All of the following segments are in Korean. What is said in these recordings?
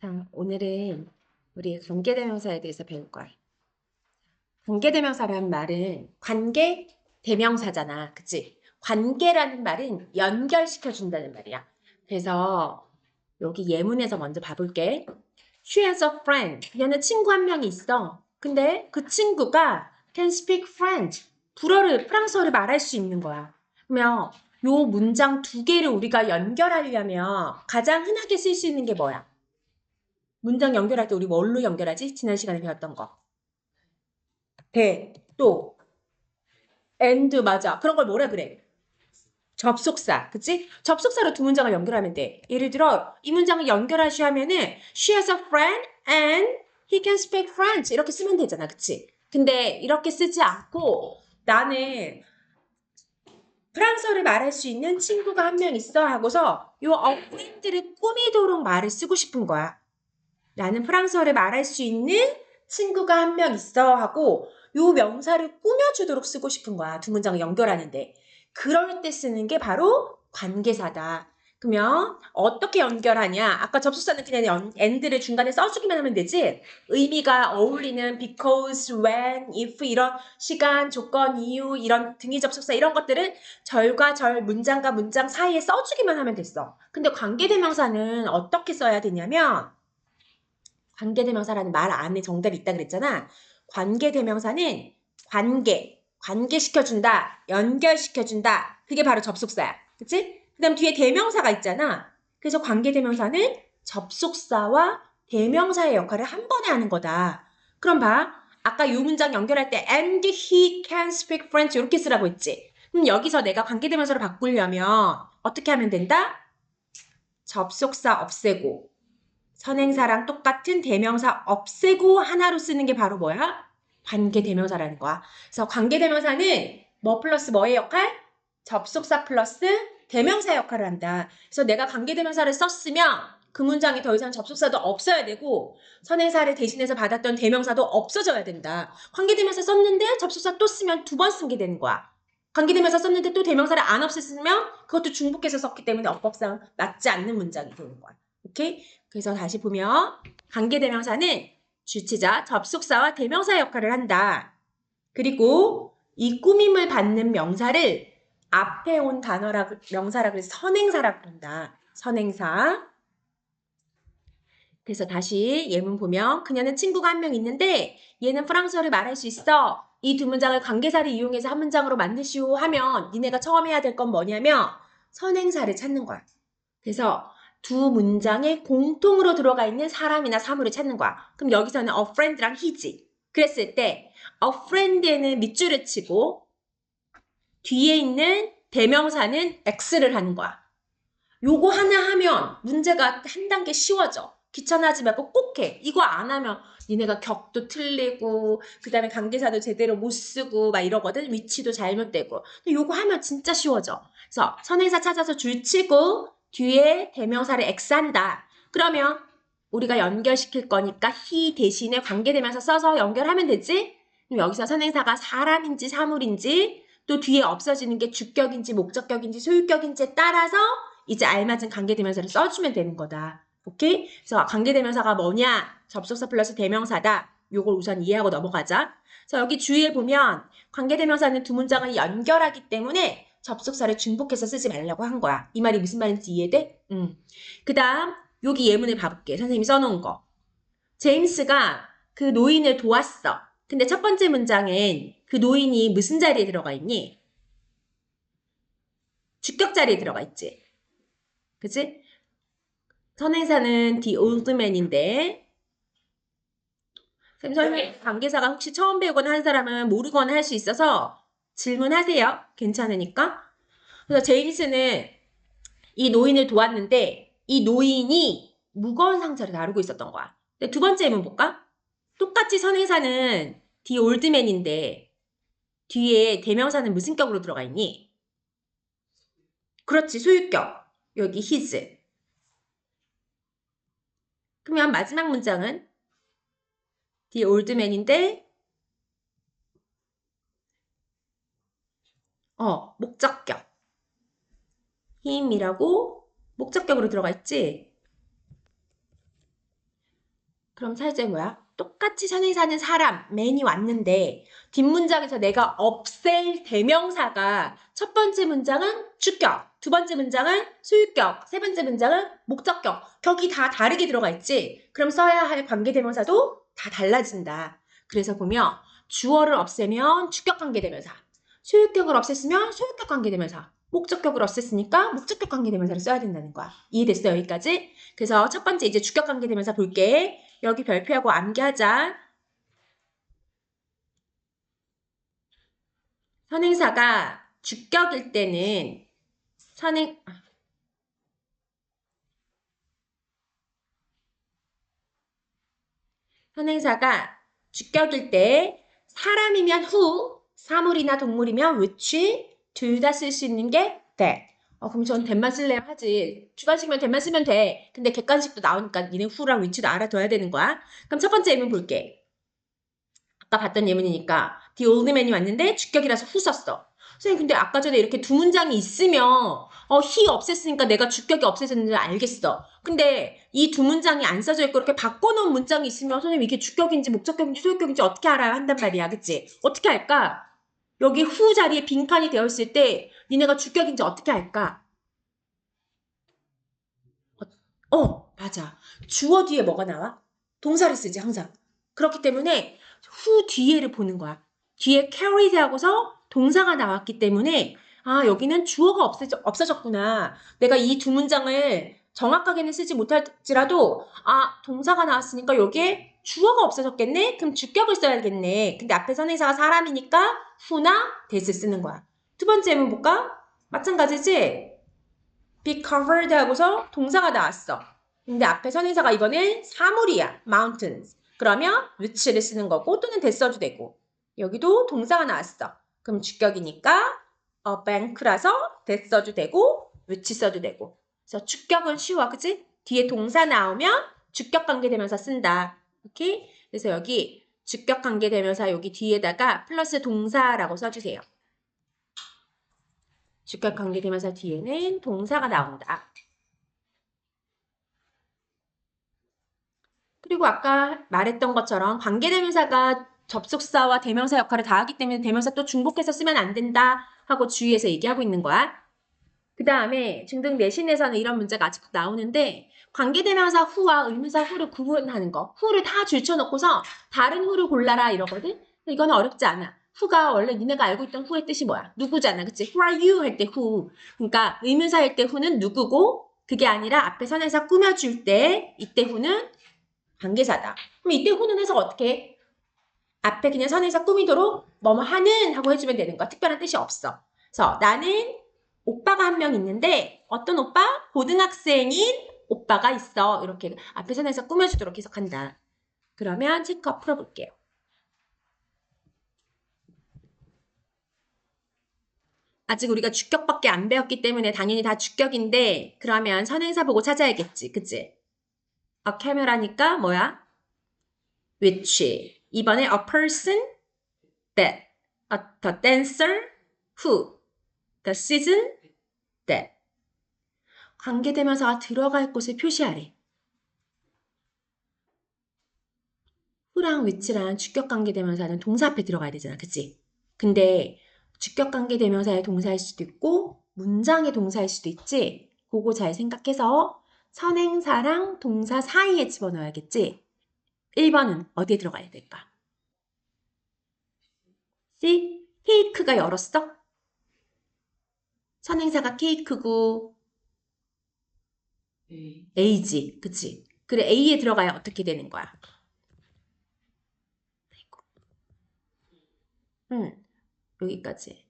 자, 오늘은 우리 관계대명사에 대해서 배울 거야. 관계대명사라는 말은 관계대명사잖아. 그치? 관계라는 말은 연결시켜준다는 말이야. 그래서 여기 예문에서 먼저 봐볼게. She has a friend. 그녀는 친구 한 명이 있어. 근데 그 친구가 can speak French. 프랑스어를 말할 수 있는 거야. 그러면 요 문장 두 개를 우리가 연결하려면 가장 흔하게 쓸 수 있는 게 뭐야? 문장 연결할 때 우리 뭘로 연결하지? 지난 시간에 배웠던 거. 대, 또, and 맞아. 그런 걸 뭐라 그래? 접속사, 그치? 접속사로 두 문장을 연결하면 돼. 예를 들어 이 문장을 연결하시 하면은 She has a friend and he can speak French 이렇게 쓰면 되잖아, 그치? 근데 이렇게 쓰지 않고 나는 프랑스어를 말할 수 있는 친구가 한 명 있어 하고서 요 a friend를 꾸미도록 말을 쓰고 싶은 거야. 나는 프랑스어를 말할 수 있는 친구가 한 명 있어 하고 요 명사를 꾸며주도록 쓰고 싶은 거야. 두 문장을 연결하는데. 그럴 때 쓰는 게 바로 관계사다. 그러면 어떻게 연결하냐? 아까 접속사는 그냥 and를 중간에 써주기만 하면 되지. 의미가 어울리는 because, when, if 이런 시간, 조건, 이유 이런 등위 접속사 이런 것들은 절과 절, 문장과 문장 사이에 써주기만 하면 됐어. 근데 관계대명사는 어떻게 써야 되냐면 관계대명사라는 말 안에 정답이 있다 그랬잖아. 관계대명사는 관계시켜준다, 연결시켜준다. 그게 바로 접속사야. 그치? 그 다음 뒤에 대명사가 있잖아. 그래서 관계대명사는 접속사와 대명사의 역할을 한 번에 하는 거다. 그럼 봐. 아까 이 문장 연결할 때 and he can speak French 이렇게 쓰라고 했지. 그럼 여기서 내가 관계대명사로 바꾸려면 어떻게 하면 된다? 접속사 없애고 선행사랑 똑같은 대명사 없애고 하나로 쓰는 게 바로 뭐야? 관계대명사라는 거야. 그래서 관계대명사는 뭐 플러스 뭐의 역할? 접속사 플러스 대명사 역할을 한다. 그래서 내가 관계대명사를 썼으면 그 문장에 더 이상 접속사도 없어야 되고 선행사를 대신해서 받았던 대명사도 없어져야 된다. 관계대명사 썼는데 접속사 또 쓰면 두 번 쓴 게 되는 거야. 관계대명사 썼는데 또 대명사를 안 없앴으면 그것도 중복해서 썼기 때문에 어법상 맞지 않는 문장이 되는 거야. 오케이? 그래서 다시 보면 관계대명사는 주체자, 접속사와 대명사 역할을 한다. 그리고 이 꾸밈을 받는 명사를 앞에 온 명사라 그래서 선행사라고 부른다. 선행사. 그래서 다시 예문 보면 그녀는 친구가 한 명 있는데 얘는 프랑스어를 말할 수 있어. 이 두 문장을 관계사를 이용해서 한 문장으로 만드시오 하면 니네가 처음 해야 될 건 뭐냐면 선행사를 찾는 거야. 그래서 두 문장에 공통으로 들어가 있는 사람이나 사물을 찾는 거야. 그럼 여기서는 a friend랑 he지. 그랬을 때 a friend에는 밑줄을 치고 뒤에 있는 대명사는 x를 하는 거야. 요거 하나 하면 문제가 한 단계 쉬워져. 귀찮아하지 말고 꼭 해. 이거 안 하면 니네가 격도 틀리고 그 다음에 관계사도 제대로 못 쓰고 막 이러거든. 위치도 잘못되고. 근데 요거 하면 진짜 쉬워져. 그래서 선행사 찾아서 줄 치고 뒤에 대명사를 X한다. 그러면 우리가 연결시킬 거니까 he 대신에 관계대명사 써서 연결하면 되지? 그럼 여기서 선행사가 사람인지 사물인지 또 뒤에 없어지는 게 주격인지 목적격인지 소유격인지에 따라서 이제 알맞은 관계대명사를 써주면 되는 거다. 오케이? 그래서 관계대명사가 뭐냐? 접속사 플러스 대명사다. 요걸 우선 이해하고 넘어가자. 그래서 여기 주의해 보면 관계대명사는 두 문장을 연결하기 때문에 접속사를 중복해서 쓰지 말라고 한 거야. 이 말이 무슨 말인지 이해돼? 그 다음 여기 예문을 봐볼게. 선생님이 써놓은 거. 제임스가 그 노인을 도왔어. 근데 첫 번째 문장엔 그 노인이 무슨 자리에 들어가 있니? 주격 자리에 들어가 있지. 그치? 선행사는 the old man인데 선생님 관계사가 혹시 처음 배우거나 한 사람은 모르거나 할 수 있어서 질문하세요. 괜찮으니까. 그래서 제임스는 이 노인을 도왔는데 이 노인이 무거운 상처를 다루고 있었던 거야. 근데 두 번째 예문 볼까? 똑같이 선행사는 the old man인데 뒤에 대명사는 무슨 격으로 들어가 있니? 그렇지, 소유격. 여기 his. 그러면 마지막 문장은 the old man인데 목적격. him이라고 목적격으로 들어가 있지? 그럼 사제 뭐야? 똑같이 선에 사는 사람, man이 왔는데 뒷문장에서 내가 없앨 대명사가 첫 번째 문장은 주격, 두 번째 문장은 소유격, 세 번째 문장은 목적격. 격이 다 다르게 들어가 있지? 그럼 써야 할 관계대명사도 다 달라진다. 그래서 보면 주어를 없애면 주격 관계대명사, 소유격을 없앴으면 소유격 관계대명사, 목적격을 없앴으니까 목적격 관계대명사를 써야 된다는 거야. 이해됐어, 여기까지? 그래서 첫 번째 이제 주격 관계대명사 볼게. 여기 별표하고 암기하자. 선행사가 주격일 때는 선행 선행사가 주격일 때 사람이면 who, 사물이나 동물이면 which 둘 다 쓸 수 있는 게 that. 그럼 전 that만 쓸래요 하지. 주관식이면 that만 쓰면 돼. 근데 객관식도 나오니까 니네 who랑 which도 알아둬야 되는 거야. 그럼 첫 번째 예문 볼게. 아까 봤던 예문이니까 the old man이 왔는데 주격이라서 who 썼어. 선생님 근데 아까 전에 이렇게 두 문장이 있으면 he 없앴으니까 내가 주격이 없애졌는지 알겠어. 근데 이 두 문장이 안 써져 있고 이렇게 바꿔놓은 문장이 있으면 선생님 이게 주격인지 목적격인지 소유격인지 어떻게 알아야 한단 말이야. 그치? 어떻게 할까? 여기 who 자리에 빈칸이 되어 있을 때 니네가 주격인지 어떻게 할까? 맞아. 주어 뒤에 뭐가 나와? 동사를 쓰지 항상. 그렇기 때문에 who 뒤에를 보는 거야. 뒤에 carried 하고서 동사가 나왔기 때문에 여기는 주어가 없어졌구나. 내가 이 두 문장을 정확하게는 쓰지 못할지라도 동사가 나왔으니까 여기에 주어가 없어졌겠네? 그럼 주격을 써야겠네. 근데 앞에 선행사가 사람이니까 who나 that을 쓰는 거야. 두 번째 예문 볼까? 마찬가지지? be covered 하고서 동사가 나왔어. 근데 앞에 선행사가 이거는 사물이야. mountains. 그러면 which를 쓰는 거고 또는 that 써도 되고. 여기도 동사가 나왔어. 그럼 주격이니까 bank라서 that 써도 되고 which 써도 되고. 그래서 주격은 쉬워. 그치? 뒤에 동사 나오면 주격 관계대명사 쓴다. 오케이? 그래서 여기 주격 관계대명사 여기 뒤에다가 플러스 동사라고 써주세요. 주격 관계대명사 뒤에는 동사가 나온다. 그리고 아까 말했던 것처럼 관계대명사가 접속사와 대명사 역할을 다 하기 때문에 대명사 또 중복해서 쓰면 안 된다 하고 주의해서 얘기하고 있는 거야. 그 다음에 중등 내신에서는 이런 문제가 아직도 나오는데 관계대명사 who와 의문사 who를 구분하는 거. who를 다 줄쳐놓고서 다른 who를 골라라 이러거든. 이거는 어렵지 않아. who가 원래 니네가 알고 있던 who의 뜻이 뭐야? 누구잖아. 그치? who are you 할 때 who. 그러니까 의문사 할 때 who는 누구고 그게 아니라 앞에 선행사 꾸며줄 때 이때 who는 관계사다. 그럼 이때 who는 해석 어떻게 해? 앞에 그냥 선행사 꾸미도록 뭐뭐 하는 하고 해주면 되는 거야. 특별한 뜻이 없어. 그래서 나는 오빠가 한 명 있는데 어떤 오빠? 고등학생인 오빠가 있어. 이렇게 앞에 선행사 꾸며주도록 해석한다. 그러면 체크업 풀어볼게요. 아직 우리가 주격밖에 안 배웠기 때문에 당연히 다 주격인데 그러면 선행사 보고 찾아야겠지. 그치? camera니까 뭐야? which. 이번에 a person that. the dancer who. the season that. 관계대명사가 들어갈 곳을 표시하래. who랑 which랑 주격관계대명사는 동사 앞에 들어가야 되잖아. 그치? 근데 주격관계대명사의 동사일 수도 있고 문장의 동사일 수도 있지? 그거 잘 생각해서 선행사랑 동사 사이에 집어넣어야겠지? 1번은 어디에 들어가야 될까? C. 케이크가 열었어? 선행사가 케이크고 A지. 그치? 그래 A에 들어가야 어떻게 되는 거야? 여기까지.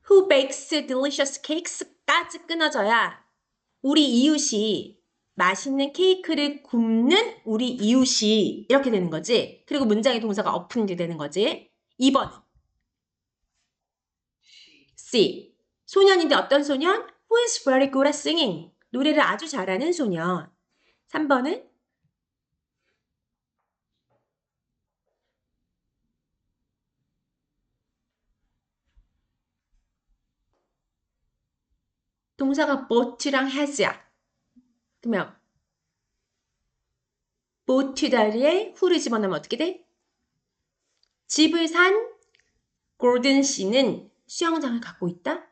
Who bakes delicious cakes까지 끊어져야 우리 이웃이 맛있는 케이크를 굽는 우리 이웃이 이렇게 되는 거지. 그리고 문장의 동사가 opened 되는 거지. 2번 C. 소년인데 어떤 소년? Who is very good at singing. 노래를 아주 잘하는 소년. 3번은 동사가 bought랑 has야. 그러면 보트 다리에 who를 집어넣으면 어떻게 돼? 집을 산 골든 씨는 수영장을 갖고 있다?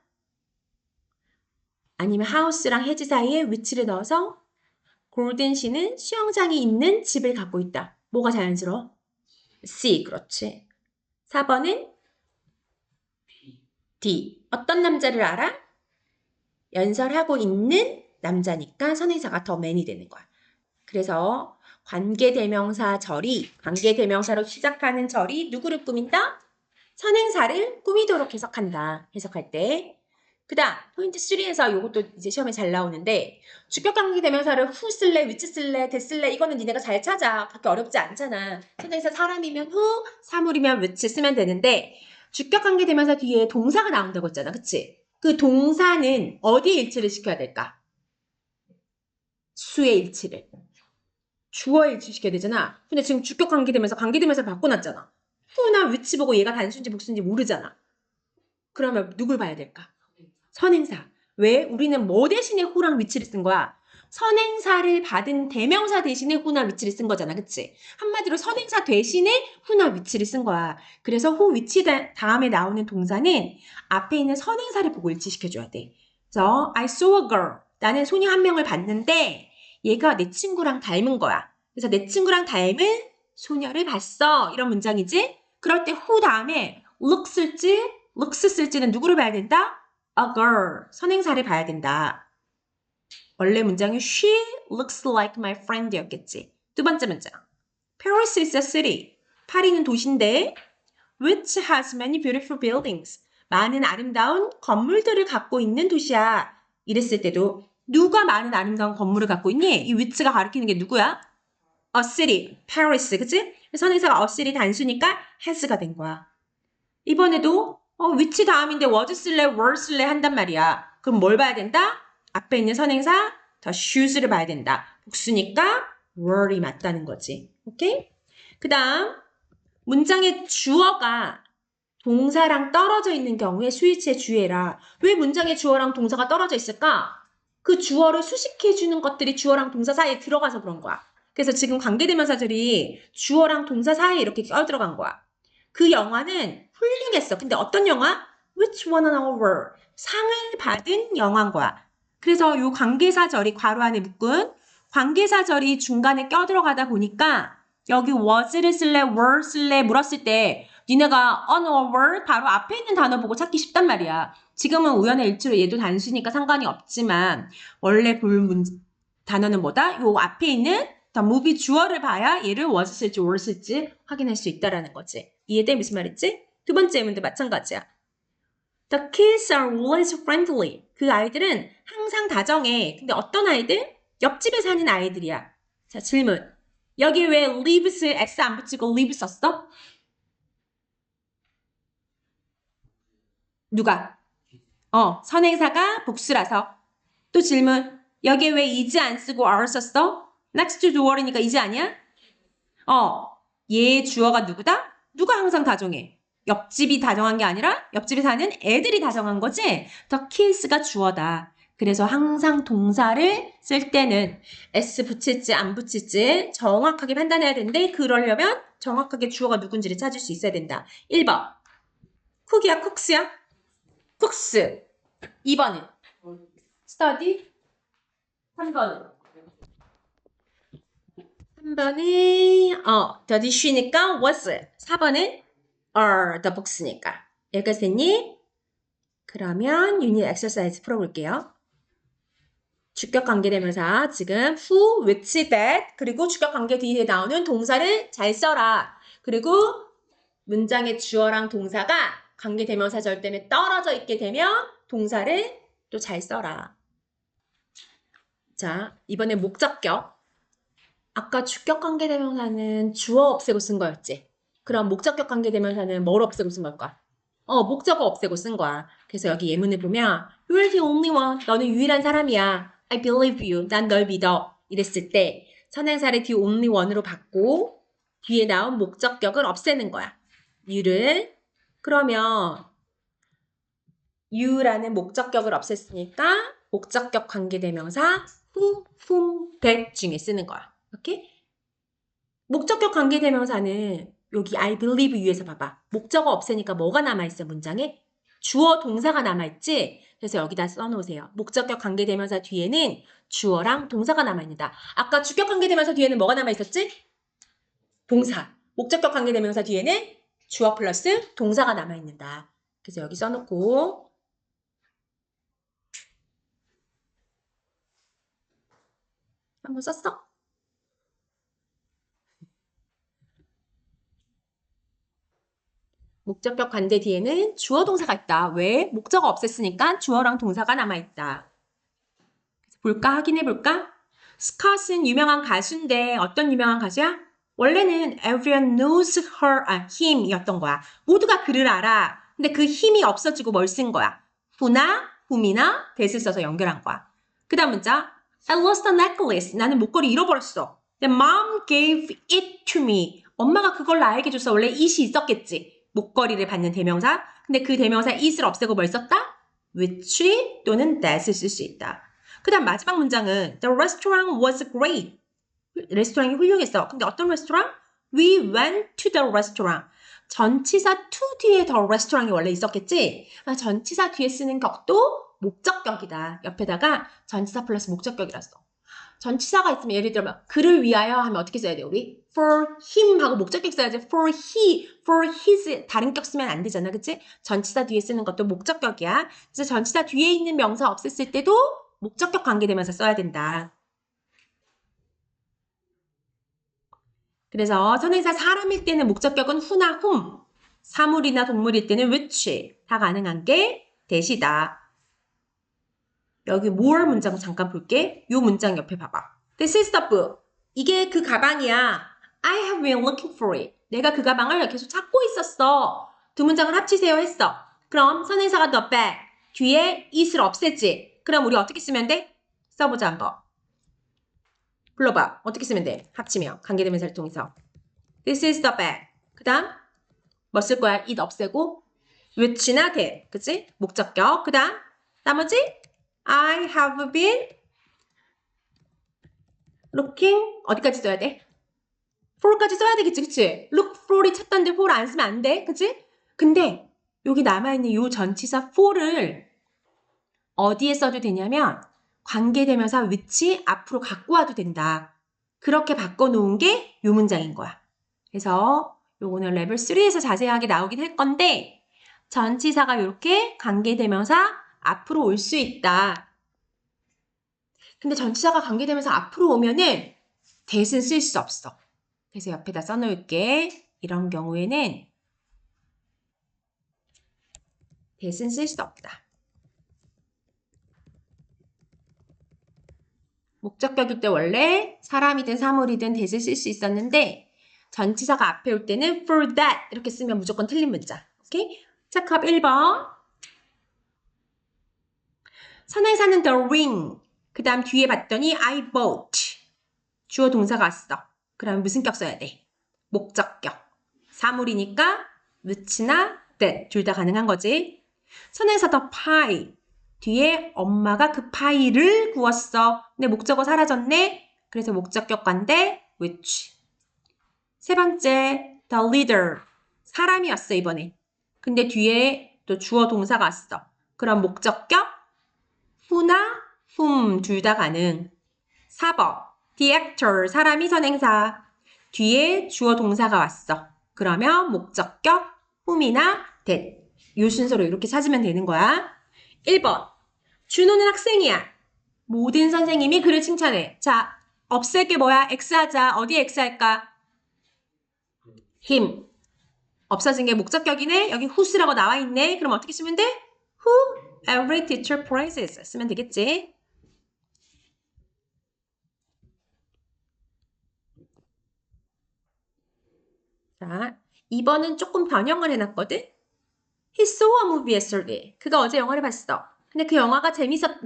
아니면 하우스랑 해지 사이에 위치를 넣어서 골든 씨는 수영장이 있는 집을 갖고 있다. 뭐가 자연스러워? C, 그렇지. 4번은 D. 어떤 남자를 알아? 연설하고 있는 남자니까 선행사가 더 man이 되는 거야. 그래서 관계대명사 절이, 관계대명사로 시작하는 절이 누구를 꾸민다? 선행사를 꾸미도록 해석한다. 해석할 때. 그 다음 포인트 3에서 이것도 이제 시험에 잘 나오는데 주격관계대명사를 who 쓸래, which 쓸래, that 쓸래 이거는 니네가 잘 찾아. 그렇게 어렵지 않잖아. 선행사 사람이면 who, 사물이면 which 쓰면 되는데 주격관계대명사 뒤에 동사가 나온다고 했잖아. 그치? 그 동사는 어디에 일치를 시켜야 될까? 수의 일치를. 주어에 일치시켜야 되잖아. 근데 지금 주격관계대명사 관계대명사 바꿔놨잖아. who나 which 보고 얘가 단수인지 복수인지 모르잖아. 그러면 누굴 봐야 될까? 선행사. 왜? 우리는 뭐 대신에 who랑 which를 쓴 거야? 선행사를 받은 대명사 대신에 who나 which를 쓴 거잖아. 그치? 한마디로 선행사 대신에 who나 which를 쓴 거야. 그래서 who, which 다음에 나오는 동사는 앞에 있는 선행사를 보고 일치시켜줘야 돼. 그래서 I saw a girl. 나는 소녀 한 명을 봤는데 얘가 내 친구랑 닮은 거야. 그래서 내 친구랑 닮은 소녀를 봤어. 이런 문장이지? 그럴 때 who 다음에 looks 쓸지는 누구를 봐야 된다? A girl. 선행사를 봐야 된다. 원래 문장이 She looks like my friend 였겠지. 두 번째 문장. Paris is a city. 파리는 도시인데 which has many beautiful buildings. 많은 아름다운 건물들을 갖고 있는 도시야. 이랬을 때도 누가 많은 아름다운 건물을 갖고 있니? 이 which가 가리키는 게 누구야? A city. Paris. 그치? 선행사가 a city 단수니까 has가 된 거야. 이번에도 which 다음인데 was 쓸래, were 쓸래 한단 말이야. 그럼 뭘 봐야 된다? 앞에 있는 선행사 더 should를 봐야 된다. 복수니까 were이 맞다는 거지. 오케이? 그 다음 문장의 주어가 동사랑 떨어져 있는 경우에 스위치에 주의해라. 왜 문장의 주어랑 동사가 떨어져 있을까? 그 주어를 수식해주는 것들이 주어랑 동사 사이에 들어가서 그런 거야. 그래서 지금 관계대명사들이 주어랑 동사 사이에 이렇게 껴들어간 거야. 그 영화는 훌륭했어. 근데 어떤 영화? Which one an award? 상을 받은 영화인 거야. 그래서 이 관계사절이 괄호 안에 묶은 관계사절이 중간에 껴들어가다 보니까 여기 was를 쓸래, were 쓸래 물었을 때 니네가 an award 바로 앞에 있는 단어 보고 찾기 쉽단 말이야. 지금은 우연의 일치로 얘도 단수니까 상관이 없지만 원래 볼 단어는 뭐다? 요 앞에 있는 더 movie 주어를 봐야 얘를 was 쓸지 were 쓸지 확인할 수 있다라는 거지. 이해돼? 무슨 말이지? 두 번째 예문도 마찬가지야. The kids are always friendly. 그 아이들은 항상 다정해. 근데 어떤 아이들? 옆집에 사는 아이들이야. 자, 질문. 여기 왜 lives s 안 붙이고 live 썼어? 누가? 선행사가 복수라서. 또 질문. 여기 왜 is 안 쓰고 are 썼어? next door이니까 is 아니야? 얘 주어가 누구다? 누가 항상 다정해? 옆집이 다정한 게 아니라 옆집에 사는 애들이 다정한 거지? The kids가 주어다. 그래서 항상 동사를 쓸 때는 s 붙일지 안 붙일지 정확하게 판단해야 되는데 그러려면 정확하게 주어가 누군지를 찾을 수 있어야 된다. 1번. 쿡이야, 쿡스야? 쿡스. 2번은 study. 3번은 the dish니까 was. 4번은 are the books니까. 여기까지 됐니? 그러면 유닛 엑서사이즈 풀어볼게요. 주격 관계대명사 지금 who, which, that 그리고 주격 관계 뒤에 나오는 동사를 잘 써라. 그리고 문장의 주어랑 동사가 관계대명사절 때문에 떨어져 있게 되면 동사를 또 잘 써라. 자, 이번에 목적격. 아까 주격 관계대명사는 주어 없애고 쓴 거였지. 그럼 목적격 관계대명사는 뭘 없애고 쓴 걸까? 목적어 없애고 쓴 거야. 그래서 여기 예문을 보면 You're the only one. 너는 유일한 사람이야. I believe you. 난 널 믿어. 이랬을 때 선행사를 the only one으로 받고 뒤에 나온 목적격을 없애는 거야. you를. 그러면 you라는 목적격을 없앴으니까 목적격 관계대명사 who, whom, that 중에 쓰는 거야. 오케이? 목적격 관계대명사는 여기 I believe 위에서 봐봐. 목적어 없애니까 뭐가 남아있어, 문장에? 주어, 동사가 남아있지? 그래서 여기다 써놓으세요. 목적격 관계대명사 뒤에는 주어랑 동사가 남아있는다. 아까 주격 관계대명사 뒤에는 뭐가 남아있었지? 동사. 목적격 관계대명사 뒤에는 주어 플러스 동사가 남아있는다. 그래서 여기 써놓고 한번 썼어? 목적격 관대 뒤에는 주어 동사가 있다. 왜? 목적어 없앴으니까 주어랑 동사가 남아있다. 볼까? 확인해볼까? 스캇은 유명한 가수인데 어떤 유명한 가수야? 원래는 everyone knows her, him이었던 거야. 모두가 그를 알아. 근데 그 힘이 없어지고 뭘 쓴 거야? who나 whom이나 that을 써서 연결한 거야. 그 다음 문자 I lost a necklace. 나는 목걸이 잃어버렸어. The mom gave it to me. 엄마가 그걸 나에게 줬어. 원래 it이 있었겠지. 목걸이를 받는 대명사. 근데 그 대명사 it을 없애고 뭘 썼다? which 또는 that을 쓸 수 있다. 그 다음 마지막 문장은 The restaurant was great. 레스토랑이 훌륭했어. 근데 어떤 레스토랑? We went to the restaurant. 전치사 to 뒤에 the restaurant이 원래 있었겠지? 전치사 뒤에 쓰는 격도 목적격이다. 옆에다가 전치사 플러스 목적격이라서. 전치사가 있으면 예를 들면 그를 위하여 하면 어떻게 써야 돼 우리? For him 하고 목적격 써야지. For he, for his 다른 격 쓰면 안 되잖아. 그치? 전치사 뒤에 쓰는 것도 목적격이야. 그래서 전치사 뒤에 있는 명사 없앴을 때도 목적격 관계되면서 써야 된다. 그래서 선행사 사람일 때는 목적격은 who나 whom, 사물이나 동물일 때는 which 다 가능한 게 that이다. 여기 more 문장 잠깐 볼게. 이 문장 옆에 봐봐. This is the book. 이게 그 가방이야. I have been looking for it. 내가 그 가방을 계속 찾고 있었어. 두 문장을 합치세요 했어. 그럼 선행사가 the bag. 뒤에 it을 없애지. 그럼 우리 어떻게 쓰면 돼? 써보자 한번. 불러봐. 어떻게 쓰면 돼? 합치면. 관계대명사를 통해서. This is the bag. 그 다음 뭐 쓸 거야? it 없애고 which나 that. 그치? 목적격. 그 다음 나머지 I have been looking 어디까지 써야 돼? for까지 써야 되겠지. 그치? look for이 찾던데 for 안 쓰면 안 돼. 그치? 근데 여기 남아있는 이 전치사 for를 어디에 써도 되냐면 관계대명사 which 앞으로 갖고 와도 된다. 그렇게 바꿔놓은 게 이 문장인 거야. 그래서 요거는 레벨 3에서 자세하게 나오긴 할 건데 전치사가 이렇게 관계대명사 앞으로 올 수 있다. 근데 전치사가 관계대명사 앞으로 오면은 that은 쓸 수 없어. 그래서 옆에다 써놓을게. 이런 경우에는 that은 쓸 수 없다. 목적격일 때 원래 사람이든 사물이든 that을 쓸 수 있었는데 전치사가 앞에 올 때는 for that 이렇게 쓰면 무조건 틀린 문자. 오케이? 체크업 1번. 선행사는 the ring. 그 다음 뒤에 봤더니 I bought. 주어 동사가 왔어. 그럼 무슨 격 써야 돼? 목적격. 사물이니까 which나 that 둘 다 가능한 거지. 선행사 the pie. 뒤에 엄마가 그 파이를 구웠어. 근데 목적어 사라졌네. 그래서 목적격 관대 which. 세 번째 the leader. 사람이 왔어 이번에. 근데 뒤에 또 주어 동사가 왔어. 그럼 목적격 who나 whom 둘 다 가능. 4번 the actor. 사람이 선행사. 뒤에 주어 동사가 왔어. 그러면 목적격 whom이나 that. 요 순서로 이렇게 찾으면 되는 거야. 1번 준호는 학생이야. 모든 선생님이 그를 칭찬해. 자, 없앨 게 뭐야? X하자. 어디에 X할까? him. 없어진 게 목적격이네. 여기 who's라고 나와 있네. 그럼 어떻게 쓰면 돼? Who every teacher praises. 쓰면 되겠지. 자, 2번은 조금 변형을 해놨거든. He saw a movie yesterday. 그가 어제 영화를 봤어. 근데 그 영화가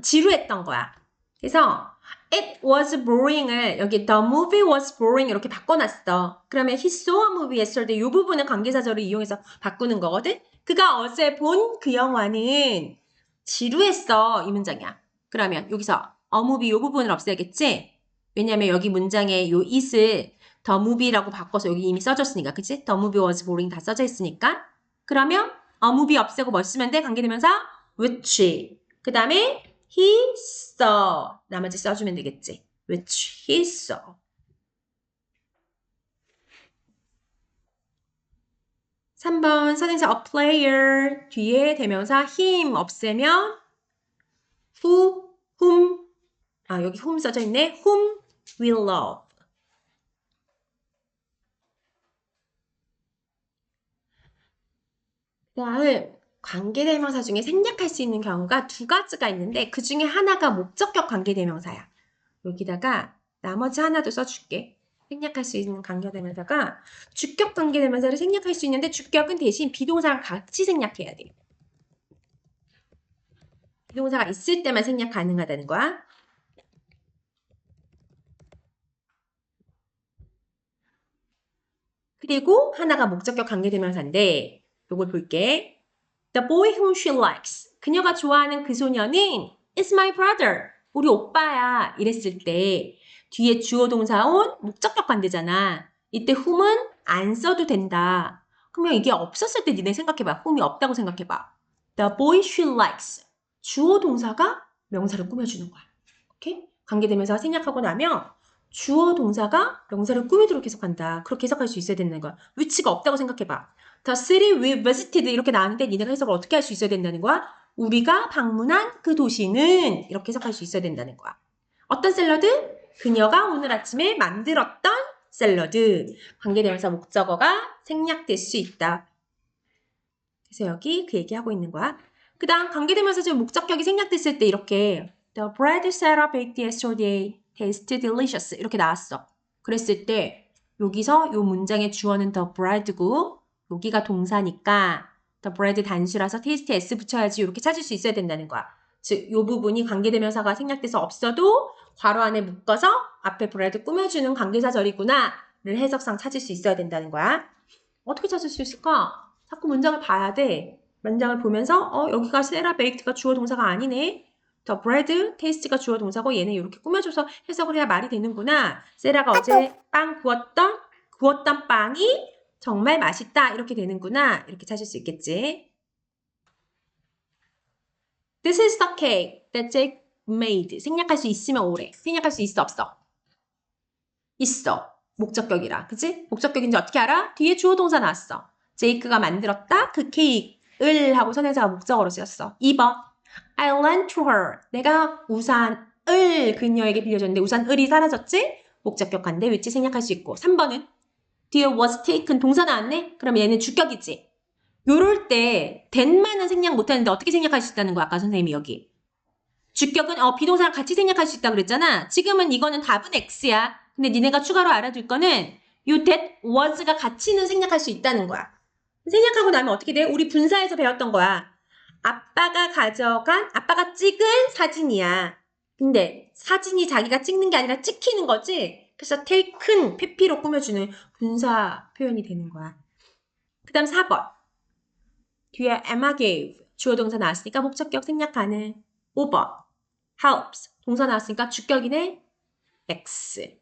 지루했던 거야. 그래서 it was boring을 여기 the movie was boring 이렇게 바꿔놨어. 그러면 he saw a movie yesterday 이 부분은 관계사절을 이용해서 바꾸는 거거든. 그가 어제 본 그 영화는 지루했어. 이 문장이야. 그러면 여기서 a movie 이 부분을 없애야겠지? 왜냐면 여기 문장에 요 it을 the movie라고 바꿔서 여기 이미 써졌으니까, 그치? the movie was boring 다 써져 있으니까. 그러면 a movie 없애고 뭐 쓰면 돼? 관계대명사 which. 그 다음에 he saw. 나머지 써주면 되겠지. which he saw. 3번 선행사 a player 뒤에 대명사 him 없애면 whom 여기 whom 써져 있네. whom will love. 그다음 관계대명사 중에 생략할 수 있는 경우가 두 가지가 있는데 그 중에 하나가 목적격 관계대명사야. 여기다가 나머지 하나도 써줄게. 생략할 수 있는 관계대명사가 주격 관계대명사를 생략할 수 있는데 주격은 대신 비동사랑 같이 생략해야 돼. 비동사가 있을 때만 생략 가능하다는 거야. 그리고 하나가 목적격 관계대명사인데 요걸 볼게. The boy whom she likes. 그녀가 좋아하는 그 소녀는 is my brother. 우리 오빠야. 이랬을 때 뒤에 주어 동사 온 목적격 관계잖아. 이때 whom은 안 써도 된다. 그러면 이게 없었을 때 니네 생각해봐. whom이 없다고 생각해봐. The boy she likes. 주어 동사가 명사를 꾸며주는 거야. 오케이? 관계대명사가 생략하고 나면 주어 동사가 명사를 꾸미도록 해석한다. 그렇게 해석할 수 있어야 된다는 거야. 위치가 없다고 생각해봐. The city we visited 이렇게 나왔는데 니네가 해석을 어떻게 할 수 있어야 된다는 거야? 우리가 방문한 그 도시는 이렇게 해석할 수 있어야 된다는 거야. 어떤 샐러드? 그녀가 오늘 아침에 만들었던 샐러드. 관계대명사 목적어가 생략될 수 있다. 그래서 여기 그 얘기하고 있는 거야. 그 다음 관계대명사 중 목적격이 생략됐을 때 이렇게 The bread Sarah baked yesterday tasted delicious 이렇게 나왔어. 그랬을 때 여기서 이 문장의 주어는 the bread고 여기가 동사니까 the bread 단수라서 taste s 붙여야지 이렇게 찾을 수 있어야 된다는 거야. 즉, 이 부분이 관계대명사가 생략돼서 없어도 괄호 안에 묶어서 앞에 bread 꾸며주는 관계사절이구나 를 해석상 찾을 수 있어야 된다는 거야. 어떻게 찾을 수 있을까? 자꾸 문장을 봐야 돼. 문장을 보면서 여기가 Sarah baked가 주어 동사가 아니네. The bread, taste가 주어 동사고 얘는 이렇게 꾸며줘서 해석을 해야 말이 되는구나. 세라가 어제 빵 구웠던 빵이 정말 맛있다. 이렇게 되는구나. 이렇게 찾을 수 있겠지. This is the cake that Jake made. 생략할 수 있으면 오래. 생략할 수 있어 없어? 있어. 목적격이라. 그치? 목적격인지 어떻게 알아? 뒤에 주어 동사 나왔어. 제이크가 만들었다. 그 케이크를 하고 선행사가 목적어로 쓰였어. 2번. I lent to her. 내가 우산을 그녀에게 빌려줬는데 우산을이 사라졌지? 목적격 관대 위치 생략할 수 있고. 3번은 뒤에 was taken 동사 나왔네? 그럼 얘는 주격이지. 요럴 때 then만은 생략 못하는데 어떻게 생략할 수 있다는 거야? 아까 선생님이 여기. 주격은 비동사랑 같이 생략할 수 있다 그랬잖아. 지금은 이거는 답은 X야. 근데 니네가 추가로 알아둘 거는 요 that was가 같이는 생략할 수 있다는 거야. 생략하고 나면 어떻게 돼? 우리 분사에서 배웠던 거야. 아빠가 찍은 사진이야. 근데 사진이 자기가 찍는 게 아니라 찍히는 거지. 그래서 taken, PP로 꾸며주는 분사 표현이 되는 거야. 그 다음 4번. 뒤에 Emma gave. 주어 동사 나왔으니까 목적격 생략 가능. 5번. helps. 동사 나왔으니까 주격이네. X.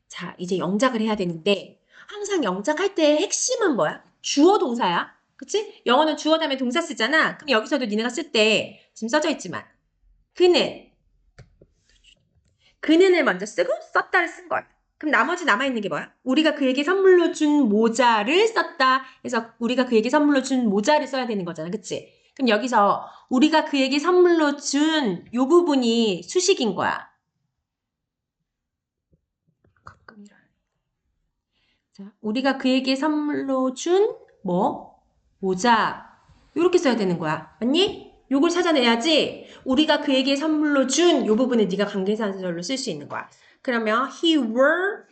자, 이제 영작을 해야 되는데 항상 영작할 때 핵심은 뭐야? 주어 동사야. 그치? 영어는 주어 다음에 동사 쓰잖아. 그럼 여기서도 니네가 쓸 때 지금 써져 있지만 그는을 먼저 쓰고 썼다를 쓴 거야. 그럼 나머지 남아있는 게 뭐야? 우리가 그에게 선물로 준 모자를 썼다. 그래서 우리가 그에게 선물로 준 모자를 써야 되는 거잖아. 그치? 그럼 여기서 우리가 그에게 선물로 준 요 부분이 수식인 거야. 자, 우리가 그에게 선물로 준 모자 이렇게 써야 되는 거야. 맞니? 요걸 찾아내야지 우리가 그에게 선물로 준 요 부분을 네가 관계사절로 쓸 수 있는 거야. 그러면 he wore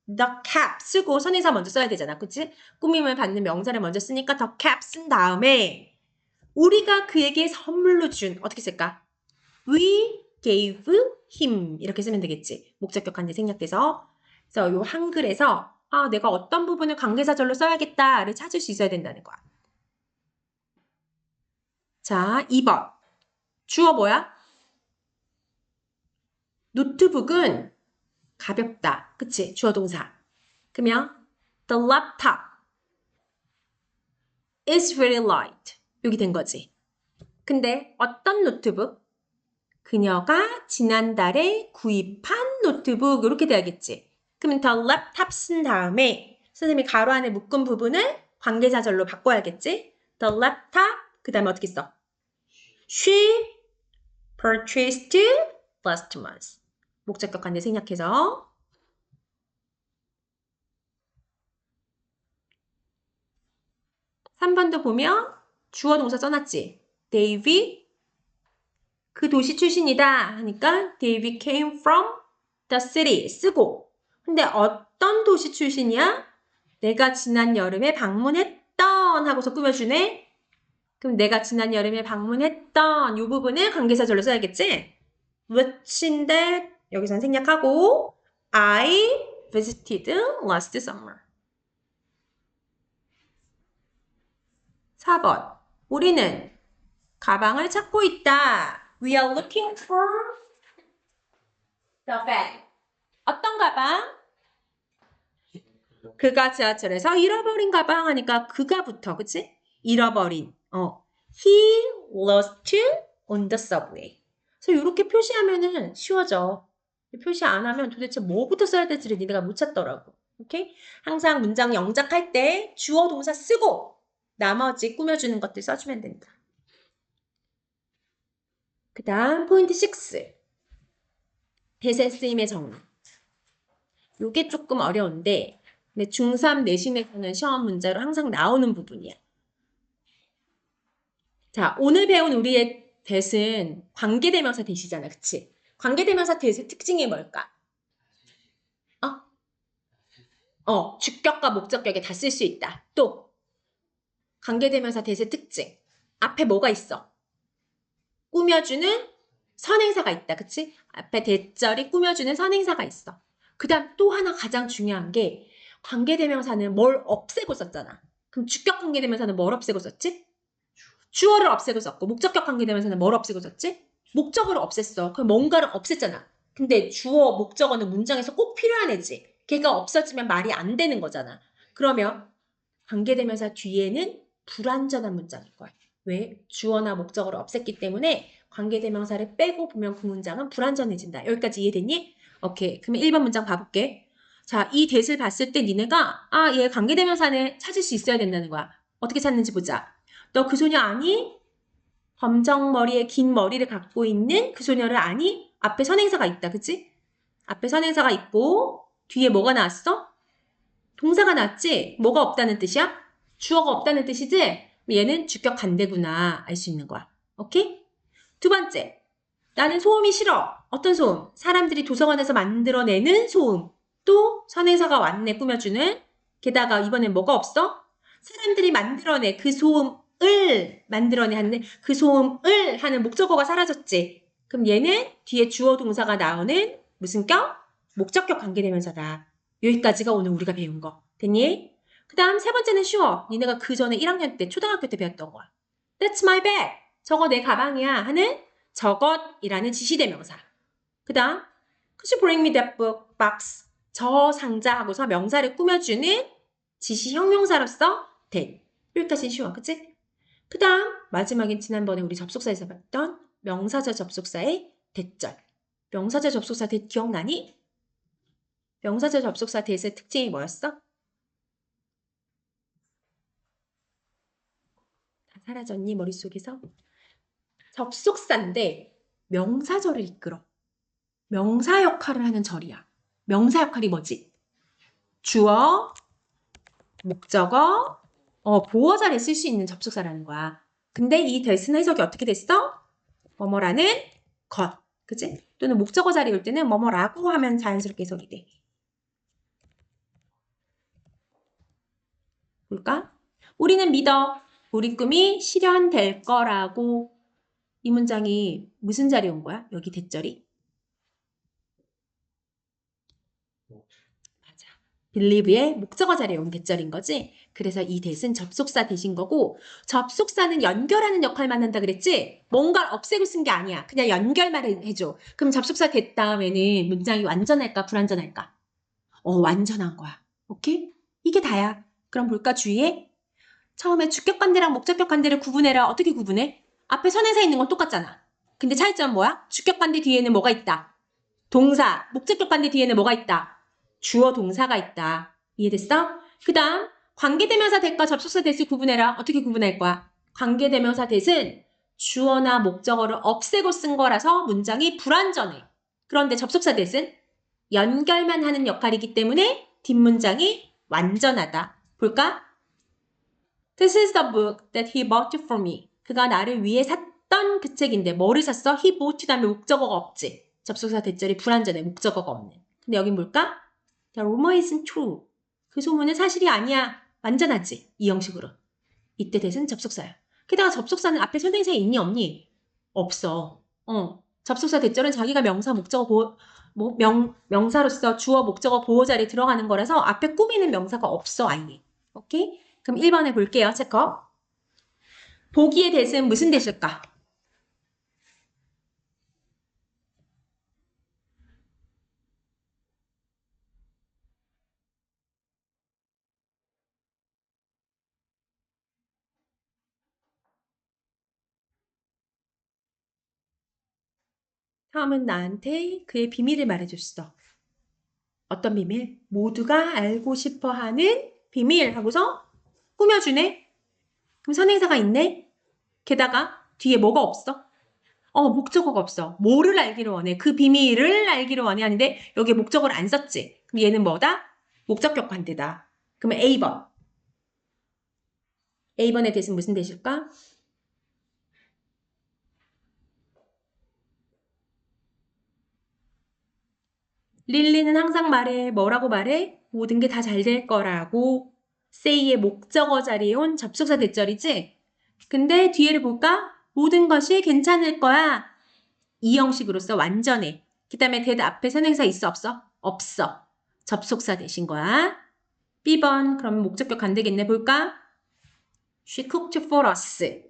the cap 쓰고 선행사 먼저 써야 되잖아. 그치? 꾸밈을 받는 명사를 먼저 쓰니까 the cap 쓴 다음에 우리가 그에게 선물로 준 어떻게 쓸까? We gave him 이렇게 쓰면 되겠지. 목적격 관계 생략돼서 그래서 요 한글에서 내가 어떤 부분을 관계사절로 써야겠다를 찾을 수 있어야 된다는 거야. 자, 2번. 주어 뭐야? 노트북은 가볍다. 그치? 주어 동사. 그러면 the laptop is very light. 여기 된 거지. 근데 어떤 노트북? 그녀가 지난달에 구입한 노트북 이렇게 돼야겠지. 그러면 the laptop 쓴 다음에 선생님이 가로 안에 묶은 부분을 관계사절로 바꿔야겠지. The laptop 그 다음에 어떻게 써? She purchased last month. 목적격 관계 생략해서 3번도 보면 주어 동사 써놨지. David 그 도시 출신이다 하니까 David came from the city 쓰고 근데 어떤 도시 출신이야? 내가 지난 여름에 방문했던 하고서 꾸며주네. 그럼 내가 지난 여름에 방문했던 이 부분을 관계사절로 써야겠지? which인데 여기선 생략하고 I visited last summer. 4번 우리는 가방을 찾고 있다. We are looking for the bag. 어떤 가방? 그가 지하철에서 잃어버린 가방 하니까 그가부터 그치? 잃어버린. He lost on the subway. 그래서 이렇게 표시하면은 쉬워져. 표시 안 하면 도대체 뭐부터 써야 될지를 니네가 못 찾더라고. 오케이? 항상 문장 영작할 때 주어 동사 쓰고 나머지 꾸며주는 것들 써주면 된다. 그 다음 포인트 6. 대세 쓰임의 정리. 요게 조금 어려운데 근데 중3 내신에서는 시험 문제로 항상 나오는 부분이야. 자, 오늘 배운 우리의 대은 관계대명사 대시잖아. 그치? 관계대명사 대의 특징이 뭘까? 주격과 목적격에 다 쓸 수 있다. 또 관계대명사 대의 특징. 앞에 뭐가 있어? 꾸며주는 선행사가 있다. 그치? 앞에 대절이 꾸며주는 선행사가 있어. 그 다음 또 하나 가장 중요한 게 관계대명사는 뭘 없애고 썼잖아. 그럼 주격 관계대명사는 뭘 없애고 썼지? 주어를 없애고 썼고 목적격 관계대명사는 뭘 없애고 썼지? 목적어를 없앴어. 그럼 뭔가를 없앴잖아. 근데 주어, 목적어는 문장에서 꼭 필요한 애지. 걔가 없어지면 말이 안 되는 거잖아. 그러면 관계대명사 뒤에는 불완전한 문장일 거야. 왜? 주어나 목적어를 없앴기 때문에 관계대명사를 빼고 보면 그 문장은 불완전해진다. 여기까지 이해됐니? 오케이. 그러면 1번 문장 봐볼게. 자, 이 대를 봤을 때 니네가 얘 관계대명사는 찾을 수 있어야 된다는 거야. 어떻게 찾는지 보자. 너 그 소녀 아니? 검정 머리에 긴 머리를 갖고 있는 그 소녀를 아니? 앞에 선행사가 있다. 그치? 앞에 선행사가 있고 뒤에 뭐가 나왔어? 동사가 나왔지? 뭐가 없다는 뜻이야? 주어가 없다는 뜻이지? 얘는 주격 관대구나 알 수 있는 거야. 오케이? 두 번째, 나는 소음이 싫어. 어떤 소음? 사람들이 도서관에서 만들어내는 소음. 또 선행사가 왔네 꾸며주는. 게다가 이번엔 뭐가 없어? 사람들이 만들어내 그 소음을 만들어내 하는데 그 소음을 하는 목적어가 사라졌지. 그럼 얘는 뒤에 주어 동사가 나오는 무슨 격? 목적격 관계대명사다. 여기까지가 오늘 우리가 배운 거. 됐니? 그 다음 세 번째는 쉬워. 니네가 그 전에 1학년 때 초등학교 때 배웠던 거야. That's my bag. 저거 내 가방이야 하는 저것이라는 지시대명사. 그 다음 Could you bring me that book box? 저 상자 하고서 명사를 꾸며주는 지시 형용사로서 that. 여기까지는 쉬워. 그치? 그 다음 마지막엔 지난번에 우리 접속사에서 봤던 명사절 접속사의 대절. 명사절 접속사 대 기억나니? 명사절 접속사 대의 특징이 뭐였어? 다 사라졌니 머릿속에서? 접속사인데 명사절을 이끌어. 명사 역할을 하는 절이야. 명사 역할이 뭐지? 주어, 목적어, 보어자리에 쓸 수 있는 접속사라는 거야. 근데 이 대스는 해석이 어떻게 됐어? 뭐뭐라는 것. 그치? 또는 목적어 자리에 올 때는 뭐뭐라고 하면 자연스럽게 해석이 돼. 볼까? 우리는 믿어. 우리 꿈이 실현될 거라고. 이 문장이 무슨 자리에 온 거야? 여기 대절이? 맞아. believe의 목적어 자리에 온 대절인 거지. 그래서 이 that은 접속사 대신 거고 접속사는 연결하는 역할만 한다 그랬지? 뭔가를 없애고 쓴 게 아니야. 그냥 연결만 해줘. 그럼 접속사 that 다음에는 문장이 완전할까 불완전할까? 완전한 거야. 오케이? 이게 다야. 그럼 볼까 주의해? 처음에 주격관대랑 목적격관대를 구분해라. 어떻게 구분해? 앞에 선행사 있는 건 똑같잖아. 근데 차이점은 뭐야? 주격관대 뒤에는 뭐가 있다? 동사. 목적격관대 뒤에는 뭐가 있다? 주어 동사가 있다. 이해됐어? 그 다음 관계대명사 that과 접속사 that을 구분해라. 어떻게 구분할 거야? 관계대명사 that은 주어나 목적어를 없애고 쓴 거라서 문장이 불완전해. 그런데 접속사 that은 연결만 하는 역할이기 때문에 뒷문장이 완전하다. 볼까? This is the book that he bought for me. 그가 나를 위해 샀던 그 책인데 뭐를 샀어? He bought 다음에 목적어가 없지. 접속사 대절이 불완전해. 목적어가 없는. 근데 여긴 뭘까? The rumor isn't true. 그 소문은 사실이 아니야. 완전하지. 이 형식으로. 이때 대신 접속사야. 게다가 접속사는 앞에 선행사에 있니 없니? 없어. 접속사 대절은 자기가 명사 목적어 명사로서 주어 목적어 보호 자리에 들어가는 거라서 앞에 꾸미는 명사가 없어 아예. 오케이? 그럼 1번에 볼게요. 체커. 보기의 대신 무슨 대실까? 다음은 나한테 그의 비밀을 말해줬어. 어떤 비밀? 모두가 알고 싶어 하는 비밀 하고서 꾸며주네. 그럼 선행사가 있네. 게다가 뒤에 뭐가 없어? 목적어가 없어. 뭐를 알기를 원해? 그 비밀을 알기를 원해 하는데 여기에 목적어를 안 썼지. 그럼 얘는 뭐다? 목적격 관대다. 그러면 A번. A번의 대신 무슨 대실까? 릴리는 항상 말해. 뭐라고 말해? 모든 게 다 잘 될 거라고. say의 목적어 자리에 온 접속사 대절이지? 근데 뒤에를 볼까? 모든 것이 괜찮을 거야. 이 형식으로서 완전해. 그 다음에 that 앞에 선행사 있어 없어? 없어. 접속사 대신 거야. B번 그럼 목적격 안 되겠네. 볼까? She cooked for us.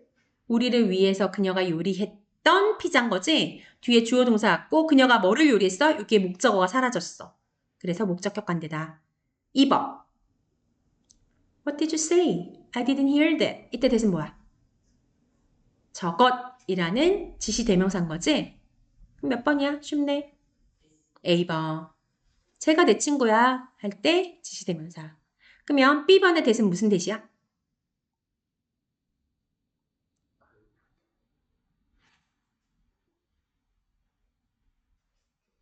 우리를 위해서 그녀가 요리했던 피자인 거지? 뒤에 주어 동사 같고 그녀가 뭐를 요리했어? 여기에 목적어가 사라졌어. 그래서 목적격 관대다. 2번. What did you say? I didn't hear that. 이때 대신 뭐야? 저것이라는 지시 대명사인 거지? 그럼 몇 번이야? 쉽네. A번. 제가 내 친구야 할 때 지시 대명사. 그러면 B번의 대신 무슨 대시야?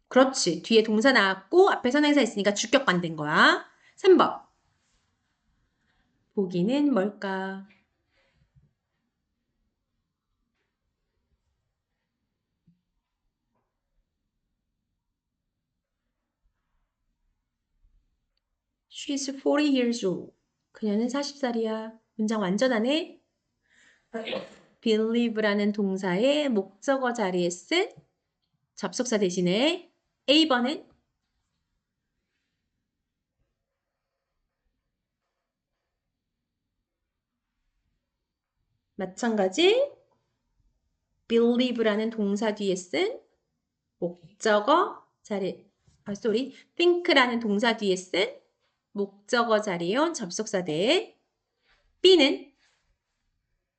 그렇지. 뒤에 동사 나왔고 앞에 선행사 있으니까 주격 관대인 거야. 3번. 보기는 뭘까? She's 40 years old. 그녀는 40살이야. 문장 완전하네. believe라는 동사의 목적어 자리에 쓴 접속사 대신에 A번은 마찬가지 believe라는 동사 뒤에 쓴 목적어 자리 think라는 동사 뒤에 쓴 목적어 자리에 온 접속사 대 B는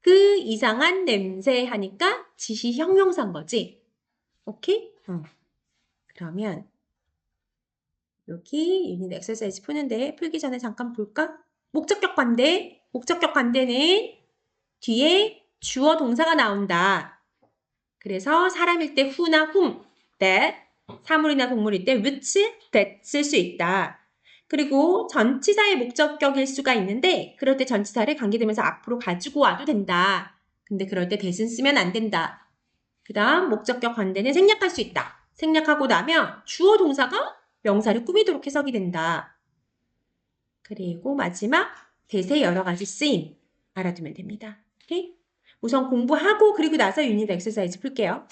그 이상한 냄새 하니까 지시 형용사인 거지. 오케이? 그러면 여기 유닛 엑서사이즈 푸는데 풀기 전에 잠깐 볼까? 목적격 관대. 목적격 관대는 뒤에 주어 동사가 나온다. 그래서 사람일 때 who나 whom, that, 사물이나 동물일 때 which, that 쓸 수 있다. 그리고 전치사의 목적격일 수가 있는데 그럴 때 전치사를 관계되면서 앞으로 가지고 와도 된다. 근데 그럴 때 that은 쓰면 안 된다. 그 다음 목적격 관대는 생략할 수 있다. 생략하고 나면 주어 동사가 명사를 꾸미도록 해석이 된다. 그리고 마지막 that의 여러 가지 쓰임 알아두면 됩니다. 오케이? 우선 공부하고 그리고 나서 유닛 엑서사이즈 풀게요.